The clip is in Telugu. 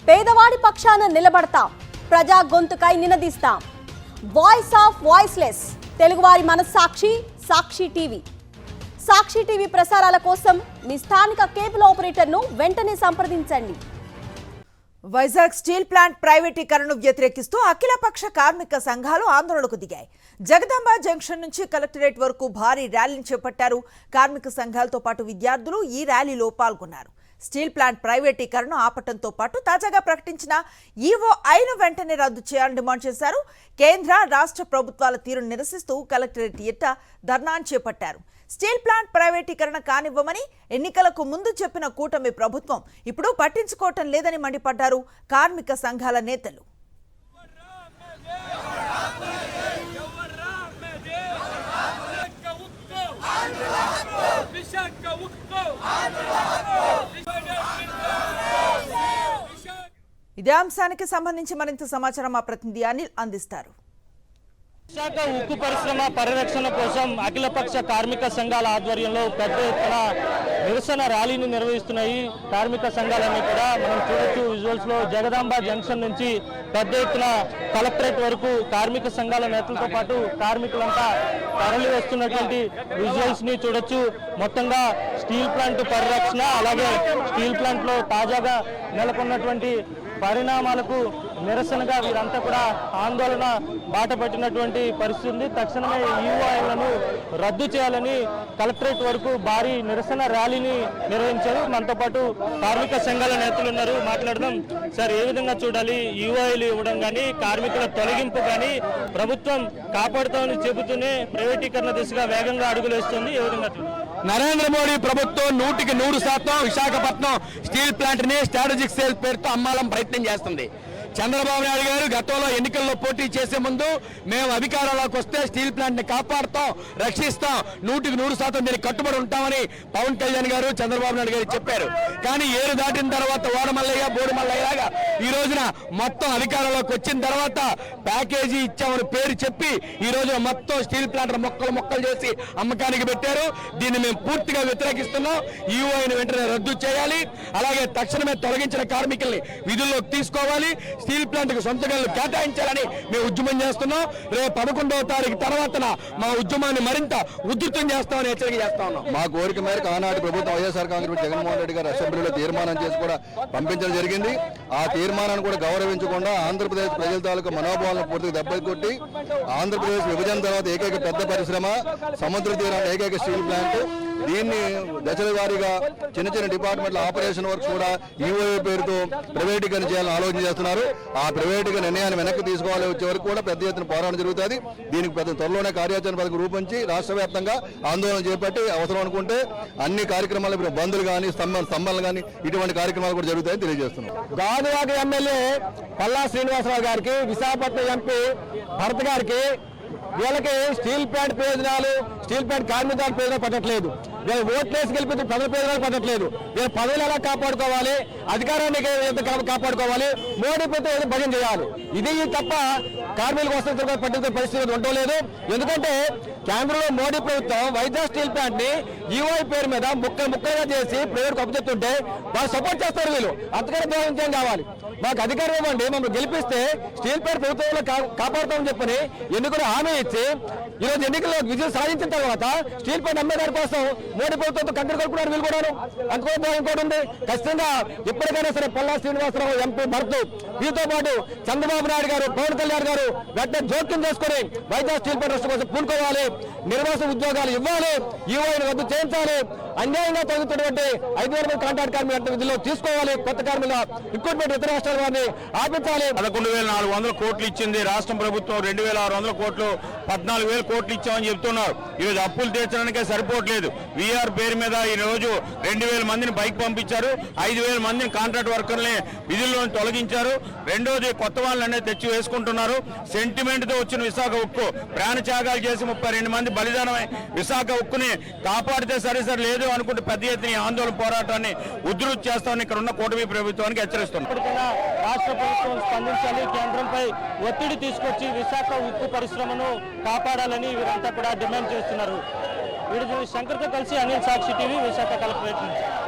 పేదవాడి పక్షాన నిలబడతాం, ప్రజా గొంతుకై నినదిస్తాం. వాయిస్ ఆఫ్ వాయిస్లెస్, తెలుగువారి మనస్సాక్షి సాక్షి టీవీ. సాక్షి టీవీ ప్రసారాల కోసం మీ స్థానిక కేబుల్ ఆపరేటర్ను వెంటనే సంప్రదించండి. వైజాగ్ స్టీల్ ప్లాంట్ ప్రైవేటీకరణను వ్యతిరేకిస్తూ అఖిలపక్ష కార్మిక సంఘాలు ఆందోళనకు దిగాయి. జగదాంబ జంక్షన్ నుంచి కలెక్టరేట్ వరకు భారీ ర్యాలీని చేపట్టారు. కార్మిక సంఘాలతో పాటు విద్యార్థులు ఈ ర్యాలీలో పాల్గొన్నారు. స్టీల్ ప్లాంట్ ప్రైవేటీకరణను ఆపటంతో పాటు తాజాగా ప్రకటించిన ఈఓఐను వెంటనే రద్దు చేయాలని డిమాండ్ చేశారు. కేంద్ర రాష్ట్ర ప్రభుత్వాల తీరును నిరసిస్తూ కలెక్టరేట్ ఎట్ట ధర్నాను చేపట్టారు. స్టీల్ ప్లాంట్ ప్రైవేటీకరణ కానివ్వమని ఎన్నికలకు ముందు చెప్పిన కూటమి ప్రభుత్వం ఇప్పుడు పట్టించుకోవటం లేదని మండిపడ్డారు కార్మిక సంఘాల నేతలు. ఇదే అంశానికి సంబంధించి మరింత సమాచారం మా ప్రతినిధి అనిల్ అందిస్తారు. విశాఖ ఉక్కు పరిశ్రమ పరిరక్షణ కోసం అఖిలపక్ష కార్మిక సంఘాల ఆధ్వర్యంలో పెద్ద ఎత్తున నిరసన ర్యాలీని నిర్వహిస్తున్నాయి. కార్మిక సంఘాలన్నీ కూడా మనం చూడొచ్చు విజువల్స్ లో. జగదాంబ జంక్షన్ నుంచి పెద్ద ఎత్తున కలెక్టరేట్ వరకు కార్మిక సంఘాల నేతలతో పాటు కార్మికులంతా తరలి వస్తున్నటువంటి విజువల్స్ ని చూడొచ్చు. మొత్తంగా స్టీల్ ప్లాంట్ పరిరక్షణ, అలాగే స్టీల్ ప్లాంట్ లో తాజాగా నెలకొన్నటువంటి పరిణామాలకు నిరసనగా వీరంతా కూడా ఆందోళన బాట పట్టినటువంటి పరిస్థితి ఉంది. తక్షణమే ఈఓఐలను రద్దు చేయాలని కలెక్టరేట్ వరకు భారీ నిరసన ర్యాలీని నిర్వహించారు. మనతో పాటు కార్మిక సంఘాల నేతలు ఉన్నారు, మాట్లాడదాం. సార్, ఏ విధంగా చూడాలి ఈఓఐలు ఇవ్వడం కానీ విద్యార్థుల తొలగింపు కానీ ప్రభుత్వం కాపాడుతామని చెబుతూనే ప్రైవేటీకరణ దిశగా వేగంగా అడుగులు వేస్తుంది? ఏ విధంగా నరేంద్ర మోడీ ప్రభుత్వం 100% విశాఖపట్నం స్టీల్ ప్లాంట్ ని స్ట్రాటజిక్ సేల్ పేరుతో అమ్మాలని ప్రయత్నం చేస్తుంది. చంద్రబాబు నాయుడు గారు గతంలో ఎన్నికల్లో పోటీ చేసే ముందు మేము అధికారంలోకి వస్తే స్టీల్ ప్లాంట్ ని కాపాడుతాం, రక్షిస్తాం, 100% దీనికి కట్టుబడి ఉంటామని పవన్ కళ్యాణ్ గారు చంద్రబాబు నాయుడు గారు చెప్పారు. కానీ ఏరు దాటిన తర్వాత ఓడమల్లయ్య బోడుమల్లయ్యలాగా ఈ రోజున మొత్తం అధికారంలోకి వచ్చిన తర్వాత ప్యాకేజీ ఇచ్చామని పేరు చెప్పి ఈ రోజున మొత్తం స్టీల్ ప్లాంట్ మొక్కలు చేసి అమ్మకానికి పెట్టారు. దీన్ని మేము పూర్తిగా వ్యతిరేకిస్తున్నాం. ఈఓఐని వెంటనే రద్దు చేయాలి. అలాగే తక్షణమే తొలగించిన కార్మికుల్ని విధుల్లోకి తీసుకోవాలి. స్టీల్ ప్లాంట్ కు సొంత గనులు కేటాయించాలని మేము ఉద్యమం చేస్తున్నాం. రేపు 11వ తారీఖు తర్వాత మా ఉద్యమాన్ని మరింత ఉధృతం చేస్తామని హెచ్చరిక చేస్తా ఉన్నాం. మా కోరిక మేరకు ఆనాటి ప్రభుత్వం వైఎస్ఆర్ కాంగ్రెస్ జగన్మోహన్ రెడ్డి గారు అసెంబ్లీలో తీర్మానం చేసి కూడా పంపించడం జరిగింది. ఆ తీర్మానాన్ని కూడా గౌరవించకుండా ఆంధ్రప్రదేశ్ ప్రజల తాలూకు మనోభావాలను పూర్తిగా దెబ్బకొట్టి ఆంధ్రప్రదేశ్ విభజన తర్వాత ఏకైక పెద్ద పరిశ్రమ సముద్ర తీరాన్ని ఏకైక స్టీల్ ప్లాంట్, దీన్ని దశల వారీగా చిన్న డిపార్ట్మెంట్ల ఆపరేషన్ వర్క్స్ కూడా ఈఓఐ పేరుతో ప్రైవేటీకరణ చేయాలని ఆలోచన చేస్తున్నారు. ఆ ప్రైవేటీకరణ నిర్ణయాన్ని వెనక్కి తీసుకోవాలి. వచ్చే వరకు కూడా పెద్ద ఎత్తున పోరాటం జరుగుతుంది. దీనికి పెద్ద త్వరలోనే కార్యాచరణ పథకం రూపొందించి రాష్ట్ర వ్యాప్తంగా ఆందోళన చేపట్టి అవసరం అనుకుంటే అన్ని కార్యక్రమాలు ఇప్పుడు బంధులు కానీ స్తంభాలు కానీ ఇటువంటి కార్యక్రమాలు కూడా జరుగుతాయని తెలియజేస్తున్నాం. గాజువాక ఎమ్మెల్యే పల్లా శ్రీనివాసరావు గారికి, విశాఖపట్నం ఎంపీ భరత్ గారికి వీళ్ళకి స్టీల్ ప్లాంట్ ప్రయోజనాలు, స్టీల్ ప్లాంట్ కార్మికుల ప్రయోజనాలు పట్టట్లేదు. వీళ్ళు ఓట్లేసి గెలిపించిన ప్రజల ప్రయోజనాలు పట్టట్లేదు. వీళ్ళ పదవులు ఎలా కాపాడుకోవాలి, అధికారాన్ని కాపాడుకోవాలి, మోడీ ప్రభుత్వం భజన చేయాలి. ఇది తప్ప కార్మికుల కోసం పట్టించుకునే పరిస్థితి ఉండలేదు. ఎందుకంటే కేంద్రంలో మోడీ ప్రభుత్వం వైజాగ్ స్టీల్ ప్లాంట్ ని ఈఓఐ పేరు మీద ముక్కలుగా చేసి ప్రైవేట్ అప్పచెప్తుంటే వాళ్ళు సపోర్ట్ చేస్తారు. వీళ్ళు అంతకంటే ప్రయోజనం కావాలి. మాకు అధికారం ఇవ్వండి, మమ్మల్ని గెలిపిస్తే స్టీల్ ప్లాంట్ ప్రభుత్వంలో కాపాడుతామని చెప్పని ఎన్నికలు హామీ ఇచ్చి ఈరోజు ఎన్నికల్లో విజయం సాధించిన తర్వాత స్టీల్ ప్లాంట్ అమ్మేదాని కోసం మోడీ ప్రభుత్వంతో కంకర కలుపుకున్నారు. వీళ్ళు కూడా అందుకోసం ఇంకోటి ఉంది. ఖచ్చితంగా ఇప్పటికైనా సరే పల్లా శ్రీనివాసరావు, ఎంపీ భరత్, వీరితో పాటు చంద్రబాబు నాయుడు గారు, పవన్ కళ్యాణ్ గారు వెంటనే జోక్యం చేసుకుని వైజాగ్ స్టీల్ ప్లాంట్ కోసం పూనుకోవాలి. నిర్వాస ఉద్యోగాలు ఇవ్వాలి, ఈఓఐని రద్దు చేయించాలి. అన్యాయంగా తగ్గుతున్నటువంటి 5,000 మంది కాంట్రాక్ట్ కార్మికుల విధుల్లో తీసుకోవాలి. కొత్త కార్మికుల రిక్రూట్మెంట్ ఇతర రాష్ట్రాల వారిని ఆపించాలి. 11,400 కోట్లు ఇచ్చింది రాష్ట్ర ప్రభుత్వం. 2,600 కోట్లు, 14,000 కోట్లు ఇచ్చామని చెప్తున్నారు. ఈరోజు అప్పులు తీర్చడానికే సరిపోవట్లేదు. వీఆర్ పేరు మీద ఈ రోజు 2,000 మందిని బైక్ పంపించారు. 5,000 మందిని కాంట్రాక్ట్ వర్కర్ని విధుల్లో తొలగించారు. రెండోది కొత్త వాళ్ళనే తెచ్చి వేసుకుంటున్నారు. సెంటిమెంట్ తో వచ్చిన విశాఖ ఉక్కు ప్రాణ త్యాగాలు చేసి 32 మంది బలిదానమై విశాఖ ఉక్కుని కాపాడితే సరే లేదు అనుకుంటే పెద్ద ఎత్తున ఆందోళన పోరాటాన్ని ఉధృతి చేస్తామని ఇక్కడ ఉన్న కూటమి ప్రభుత్వానికి హెచ్చరిస్తున్నాం. రాష్ట్ర ప్రభుత్వం స్పందించాలి, కేంద్రంపై ఒత్తిడి తీసుకొచ్చి విశాఖ ఉక్కు పరిశ్రమను కాపాడాలని వీరంతా కూడా డిమాండ్ చేస్తున్నారు. వీడి శంకర్తో కలిసి అనిల్, సాక్షి టీవీ, విశాఖ కలెక్టరేట్ నుంచి.